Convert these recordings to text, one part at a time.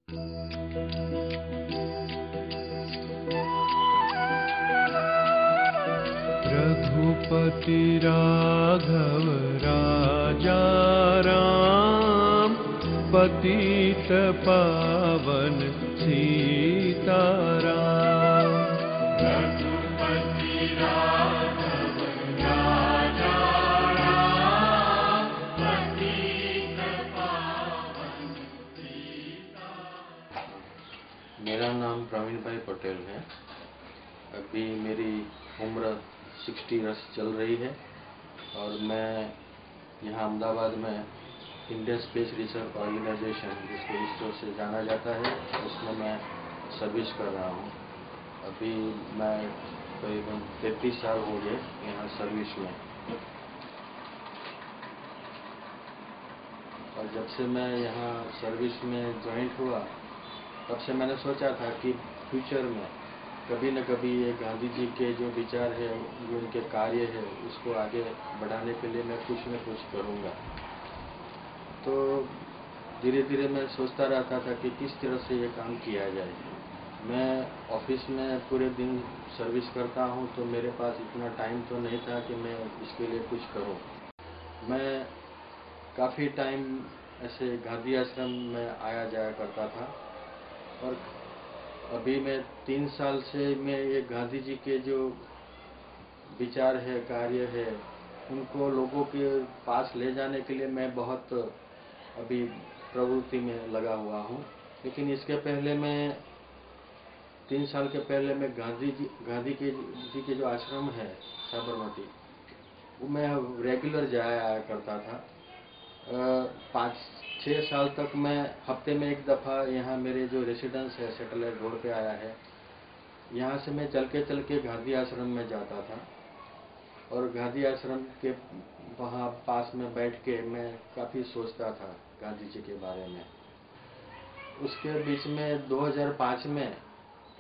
रघुपति राघव राजा राम, पतित पावन सीताराम। रघुपति राघव राजा राम, पतित पावन सीताराम। मेरा नाम प्रवीण भाई पटेल है। अभी मेरी उम्र 60 इयर्स चल रही है और मैं यहाँ अहमदाबाद में इंडियन स्पेस रिसर्च ऑर्गेनाइजेशन, जिसको इसरो से जाना जाता है, उसमें मैं सर्विस कर रहा हूँ। अभी मैं करीबन 33 साल हो गए यहाँ सर्विस में। और जब से मैं यहाँ सर्विस में ज्वाइंट हुआ, तब से मैंने सोचा था कि फ्यूचर में कभी न कभी ये गांधी जी के जो विचार है, जो उनके कार्य है, उसको आगे बढ़ाने के लिए मैं कुछ न कुछ करूँगा। तो धीरे धीरे मैं सोचता रहता था कि किस तरह से ये काम किया जाए। मैं ऑफिस में पूरे दिन सर्विस करता हूँ, तो मेरे पास इतना टाइम तो नहीं था कि मैं इसके लिए कुछ करूँ। मैं काफ़ी टाइम ऐसे गांधी आश्रम में आया जाया करता था और अभी मैं 3 साल से मैं ये गांधी जी के जो विचार है, कार्य है, उनको लोगों के पास ले जाने के लिए मैं बहुत अभी प्रवृत्ति में लगा हुआ हूँ। लेकिन इसके पहले मैं 3 साल के पहले मैं गांधी जी के जो आश्रम है साबरमती, वो मैं रेगुलर जाया आया करता था। 5-6 साल तक मैं हफ्ते में एक दफ़ा यहाँ मेरे जो रेसिडेंस है सैटेलाइट रोड पे आया है, यहाँ से मैं चल के गांधी आश्रम में जाता था और गांधी आश्रम के वहाँ पास में बैठ के मैं काफ़ी सोचता था गांधी जी के बारे में। उसके बीच में 2005 में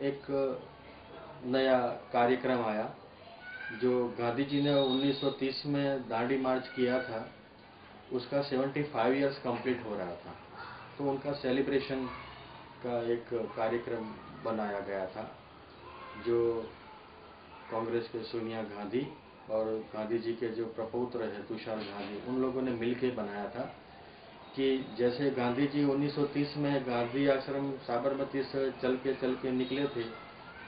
एक नया कार्यक्रम आया, जो गांधी जी ने 1930 में दांडी मार्च किया था, उसका 75 इयर्स कंप्लीट हो रहा था। तो उनका सेलिब्रेशन का एक कार्यक्रम बनाया गया था, जो कांग्रेस के सोनिया गांधी और गांधी जी के जो प्रपौत्र है तुषार गांधी, उन लोगों ने मिलकर बनाया था कि जैसे गांधी जी 1930 में गांधी आश्रम साबरमती से चल के निकले थे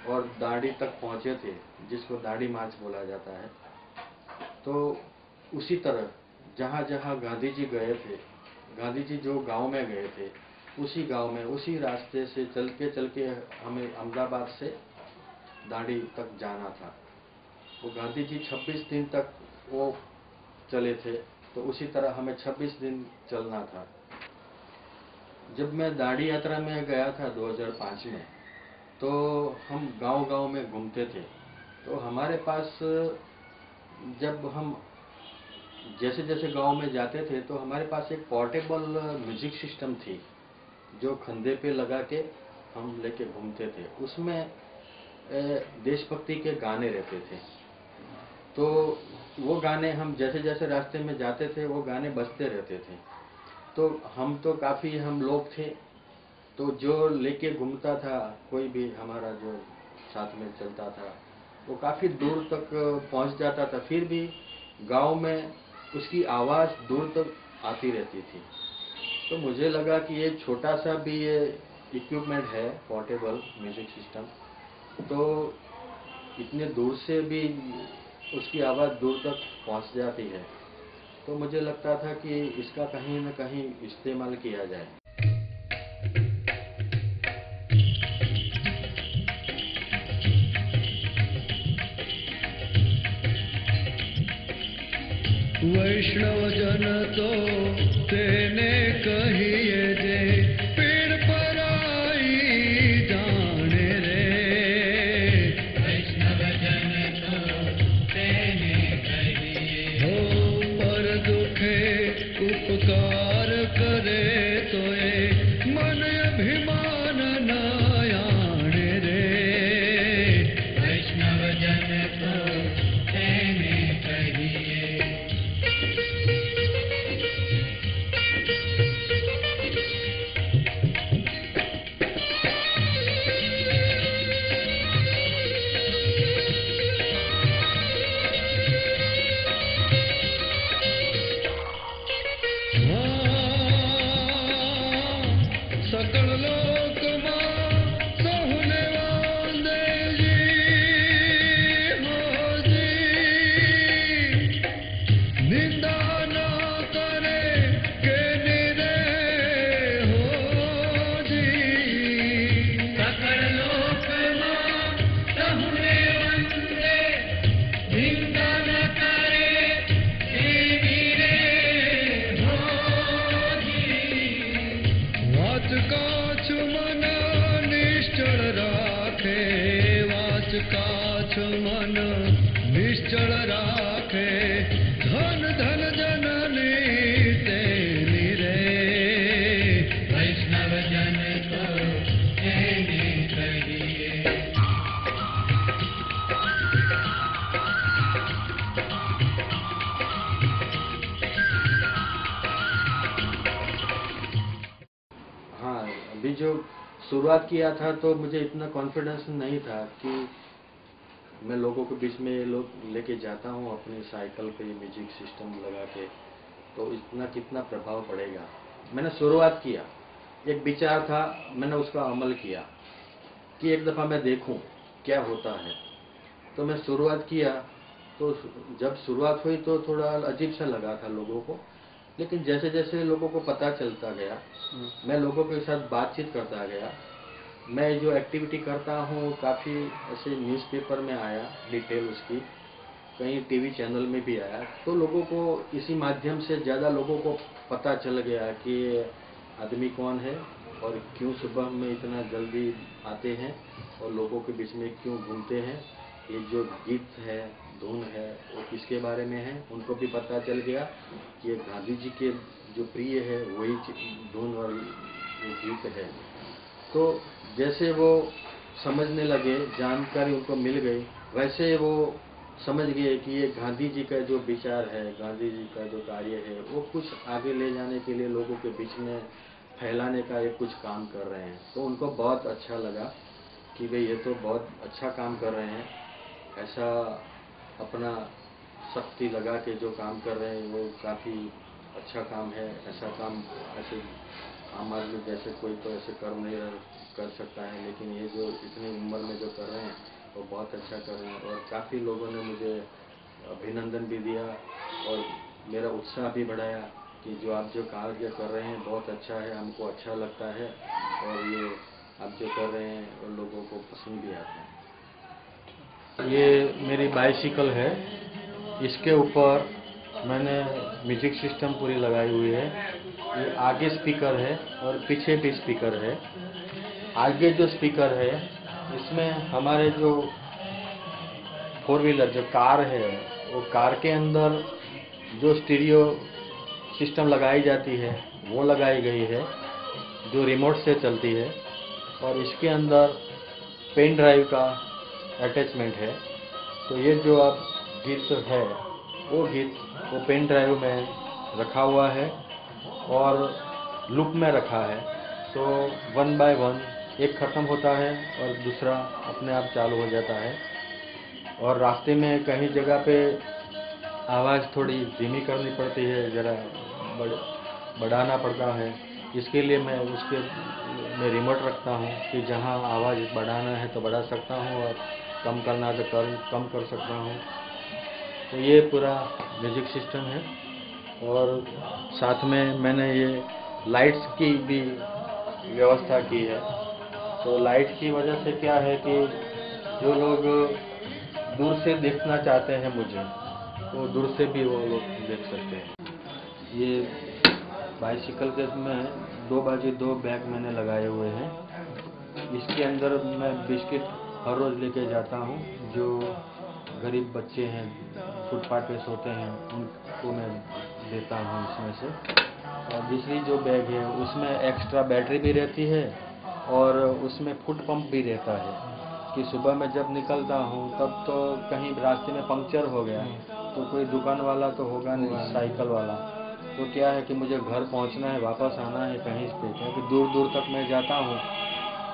और दांडी तक पहुँचे थे, जिसको दांडी मार्च बोला जाता है। तो उसी तरह जहाँ जहाँ गांधी जी गए थे, गांधी जी जो गांव में गए थे, उसी गांव में उसी रास्ते से चल के हमें अहमदाबाद से दांडी तक जाना था। वो गांधी जी 26 दिन तक वो चले थे, तो उसी तरह हमें 26 दिन चलना था। जब मैं दांडी यात्रा में गया था 2005 में, तो हम गांव-गांव में घूमते थे। तो हमारे पास जब हम जैसे जैसे गांव में जाते थे, तो हमारे पास एक पोर्टेबल म्यूजिक सिस्टम थी, जो खंधे पे लगा के हम लेके घूमते थे। उसमें देशभक्ति के गाने रहते थे। तो वो गाने हम जैसे जैसे रास्ते में जाते थे, वो गाने बजते रहते थे। तो हम तो काफ़ी हम लोग थे, तो जो लेके घूमता था, कोई भी हमारा जो साथ में चलता था, वो काफ़ी दूर तक पहुंच जाता था। फिर भी गांव में उसकी आवाज़ दूर तक आती रहती थी। तो मुझे लगा कि ये छोटा सा भी ये इक्विपमेंट है, पोर्टेबल म्यूजिक सिस्टम, तो इतने दूर से भी उसकी आवाज़ दूर तक पहुंच जाती है। तो मुझे लगता था कि इसका कहीं न कहीं इस्तेमाल किया जाए। वैष्णव जन तो तेने कहिए जे, पीड़ पराई जाने रे। वैष्णव जन तो तेने कहिए, हो पर दुखे उपकार करे तो ये मन अभिमान न आने रे। वैष्णव जन तो तेने कहिए। पाछ मन निश्चल राखे धन धन जननी तेनी रे वैष्णव जन तो तेने कहिए। हाँ, अभी जो शुरुआत किया था तो मुझे इतना कॉन्फिडेंस नहीं था कि मैं लोगों के बीच में ये लोग लेके जाता हूँ अपनी साइकिल पे म्यूजिक सिस्टम लगा के, तो इतना कितना प्रभाव पड़ेगा। मैंने शुरुआत किया, एक विचार था, मैंने उसका अमल किया कि एक दफ़ा मैं देखूं क्या होता है। तो मैं शुरुआत किया, तो जब शुरुआत हुई तो थोड़ा अजीब सा लगा था लोगों को, लेकिन जैसे जैसे लोगों को पता चलता गया, मैं लोगों के साथ बातचीत करता गया, मैं जो एक्टिविटी करता हूँ काफ़ी ऐसे न्यूज़पेपर में आया डिटेल उसकी, कहीं टीवी चैनल में भी आया, तो लोगों को इसी माध्यम से ज़्यादा लोगों को पता चल गया कि ये आदमी कौन है और क्यों सुबह में इतना जल्दी आते हैं और लोगों के बीच में क्यों घूमते हैं। ये जो गीत है, धुन है, वो किसके बारे में है, उनको भी पता चल गया कि ये गांधी जी के जो प्रिय है वही धुन और ये गीत है। तो जैसे वो समझने लगे, जानकारी उनको मिल गई, वैसे वो समझ गए कि ये गांधी जी का जो विचार है, गांधी जी का जो कार्य है, वो कुछ आगे ले जाने के लिए लोगों के बीच में फैलाने का एक कुछ काम कर रहे हैं। तो उनको बहुत अच्छा लगा कि भाई ये तो बहुत अच्छा काम कर रहे हैं, ऐसा अपना शक्ति लगा के जो काम कर रहे हैं वो काफ़ी अच्छा काम है। ऐसा काम ऐसे आम आदमी जैसे कोई तो ऐसे कर नहीं कर सकता है, लेकिन ये जो इतनी उम्र में जो कर रहे हैं वो बहुत अच्छा कर रहे हैं। और काफ़ी लोगों ने मुझे अभिनंदन भी दिया और मेरा उत्साह भी बढ़ाया कि जो आप जो कार्य कर रहे हैं बहुत अच्छा है, हमको अच्छा लगता है और ये आप जो कर रहे हैं और लोगों को पसंद भी आता है। ये मेरी बाइसिकल है, इसके ऊपर मैंने म्यूजिक सिस्टम पूरी लगाई हुई है। ये आगे स्पीकर है और पीछे भी स्पीकर है। आगे जो स्पीकर है इसमें हमारे जो फोर व्हीलर जो कार है, वो कार के अंदर जो स्टीरियो सिस्टम लगाई जाती है वो लगाई गई है जो रिमोट से चलती है, और इसके अंदर पेन ड्राइव का अटैचमेंट है। तो ये जो अब गीत है वो गीत वो पेन ड्राइव में रखा हुआ है और लूप में रखा है। तो 1 बाय 1 एक ख़त्म होता है और दूसरा अपने आप चालू हो जाता है। और रास्ते में कहीं जगह पे आवाज़ थोड़ी धीमी करनी पड़ती है, ज़रा बढ़ाना पड़ता है। इसके लिए मैं मैं रिमोट रखता हूँ कि जहाँ आवाज़ बढ़ाना है तो बढ़ा सकता हूँ और कम करना है तो कम कर सकता हूँ। तो ये पूरा म्यूजिक सिस्टम है। और साथ में मैंने ये लाइट्स की भी व्यवस्था की है। तो लाइट की वजह से क्या है कि जो लोग दूर से देखना चाहते हैं मुझे, वो दूर से भी वो लोग देख सकते हैं। ये बाइसिकल के में 2 बाजू 2 बैग मैंने लगाए हुए हैं। इसके अंदर मैं बिस्किट हर रोज़ लेके जाता हूँ। जो गरीब बच्चे हैं, फुटपाथ पे सोते हैं, उनको मैं देता हूँ इसमें से। और दूसरी जो बैग है उसमें एक्स्ट्रा बैटरी भी रहती है और उसमें फुट पंप भी रहता है कि सुबह में जब निकलता हूँ तब तो कहीं रास्ते में पंक्चर हो गया तो कोई दुकान वाला तो होगा नहीं, साइकिल वाला। तो क्या है कि मुझे घर पहुँचना है, वापस आना है कहीं पे, क्योंकि दूर दूर तक मैं जाता हूँ।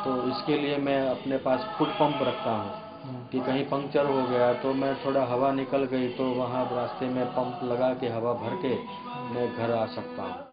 तो इसके लिए मैं अपने पास फुट पंप रखता हूँ कि कहीं पंक्चर हो गया तो मैं थोड़ा हवा निकल गई तो वहाँ रास्ते में पंप लगा के हवा भर के मैं घर आ सकता हूँ।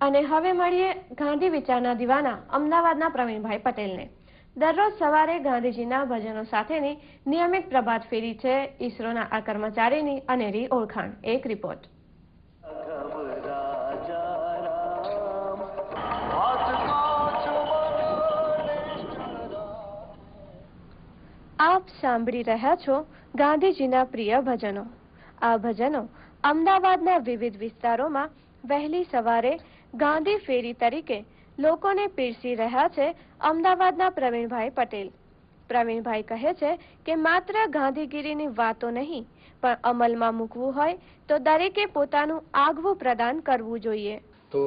અને હવે મળીએ ગાંધી વિચારના દીવાના અમદાવાદના પ્રવીણભાઈ પટેલને। દરરોજ સવારે ગાંધીજીના ભજનો સાથેની નિયમિત પ્રભાત ફેરી છે ઈસરોના આ કર્મચારીની અનેરી ઓળખાણ। એક રિપોર્ટ। આપ સાંભળી રહ્યા છો ગાંધીજીના પ્રિય ભજનો. આ ભજનો અમદાવાદના વિવિધ વિસ્તારોમાં વહેલી સવારે ગાંધી ફેરી તરીકે લોકોને પીરસી રહ્યા છે અમદાવાદના પ્રવીણભાઈ પટેલ. પ્રવીણભાઈ કહે છે કે માત્ર ગાંધીગીરીની વાતો નહીં પણ અમલમાં મૂકવું હોય તો દરેકે પોતાનું આગવું પ્રદાન કરવું જોઈએ. तो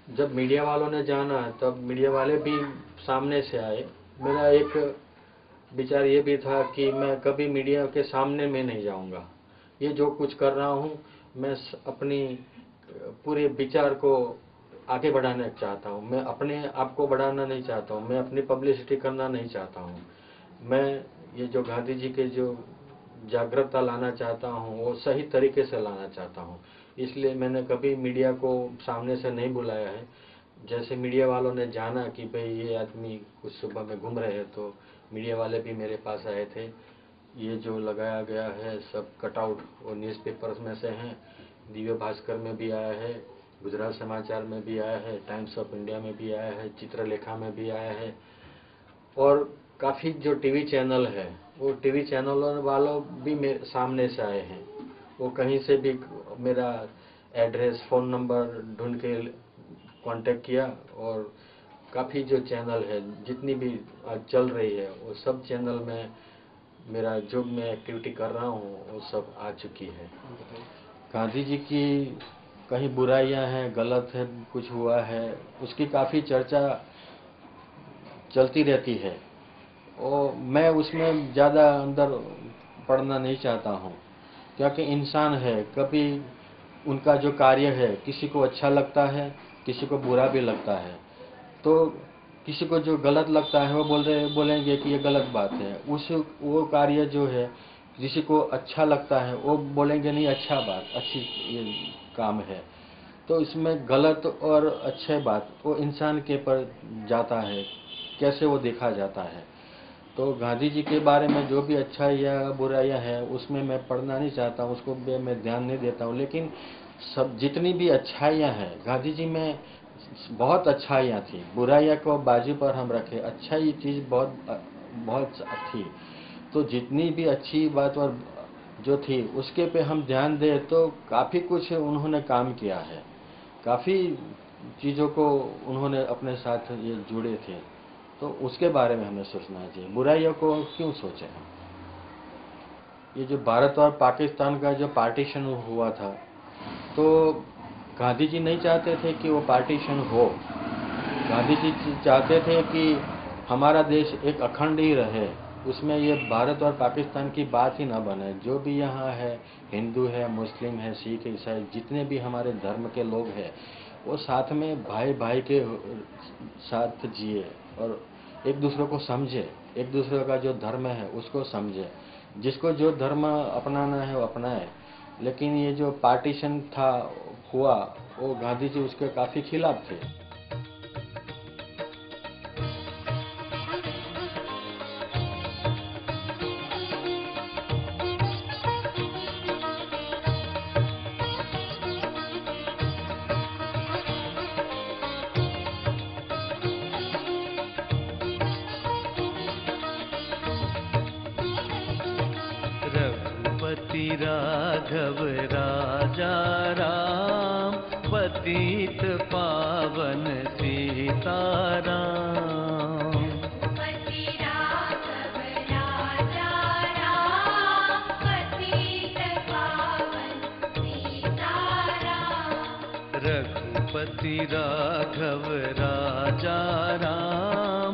जब मीडिया वालों ने जाना तब मीडिया वाले भी सामने से आए. मेरा एक विचार ये भी था कि मैं कभी मीडिया के सामने में नहीं जाऊंगा. ये जो कुछ कर रहा हूँ मैं अपनी पूरे विचार को आगे बढ़ाना चाहता हूँ. मैं अपने आप को बढ़ाना नहीं चाहता हूँ. मैं अपनी पब्लिसिटी करना नहीं चाहता हूँ. मैं ये जो गांधी जी के जो जागरूकता लाना चाहता हूँ वो सही तरीके से लाना चाहता हूँ. इसलिए मैंने कभी मीडिया को सामने से नहीं बुलाया है. जैसे मीडिया वालों ने जाना कि भाई ये आदमी कुछ सुबह में घूम रहे हैं तो मीडिया वाले भी मेरे पास आए थे. ये जो लगाया गया है सब कटआउट वो न्यूज़पेपर्स में से हैं. दिव्य भास्कर में भी आया है, गुजरात समाचार में भी आया है, टाइम्स ऑफ इंडिया में भी आया है, चित्रलेखा में भी आया है. और काफ़ी जो टीवी चैनल है वो टीवी चैनलों वालों भी मेरे सामने से आए हैं. वो कहीं से भी मेरा एड्रेस फ़ोन नंबर ढूंढ के कांटेक्ट किया और काफ़ी जो चैनल है जितनी भी चल रही है वो सब चैनल में मेरा जो मैं एक्टिविटी कर रहा हूँ वो सब आ चुकी है. गांधी जी की कहीं बुराइयां हैं, गलत है, कुछ हुआ है, उसकी काफ़ी चर्चा चलती रहती है और मैं उसमें ज़्यादा अंदर पढ़ना नहीं चाहता हूँ क्योंकि इंसान है. कभी उनका जो कार्य है किसी को अच्छा लगता है, किसी को बुरा भी लगता है. तो किसी को जो गलत लगता है वो बोलेंगे कि ये गलत बात है. वो कार्य जो है किसी को अच्छा लगता है वो बोलेंगे नहीं अच्छा बात, अच्छी ये काम है. तो इसमें गलत और अच्छे बात वो इंसान के पर जाता है, कैसे वो देखा जाता है. तो गांधी जी के बारे में जो भी अच्छाई या बुराइयां हैं उसमें मैं पढ़ना नहीं चाहता हूँ, उसको मैं ध्यान नहीं देता हूँ. लेकिन सब जितनी भी अच्छाइयाँ हैं गांधी जी में बहुत अच्छाइयाँ थी. बुराइयाँ को बाजू पर हम रखें, अच्छाई चीज़ बहुत थी. तो जितनी भी अच्छी बात और जो थी उसके पे हम ध्यान दें तो काफ़ी कुछ उन्होंने काम किया है. काफ़ी चीज़ों को उन्होंने अपने साथ ये जुड़े थे. तो उसके बारे में हमें सोचना चाहिए. बुराइयों को क्यों सोचें हम. ये जो भारत और पाकिस्तान का जो पार्टीशन हुआ था तो गांधी जी नहीं चाहते थे कि वो पार्टीशन हो. गांधी जी चाहते थे कि हमारा देश एक अखंड ही रहे, उसमें ये भारत और पाकिस्तान की बात ही ना बने. जो भी यहाँ है, हिंदू है, मुस्लिम है, सिख, ईसाई, जितने भी हमारे धर्म के लोग हैं वो साथ में भाई भाई के साथ जिए और एक दूसरे को समझे. एक दूसरे का जो धर्म है उसको समझे. जिसको जो धर्म अपनाना है वो अपनाए. लेकिन ये जो पार्टीशन था हुआ वो गांधी जी उसके काफ़ी खिलाफ थे. रघुपति राघव राजा राम, पतित पावन सीताराम. रघुपति राघव राजा राम, पतित पावन सीताराम. रघुपति राघव राजा राम,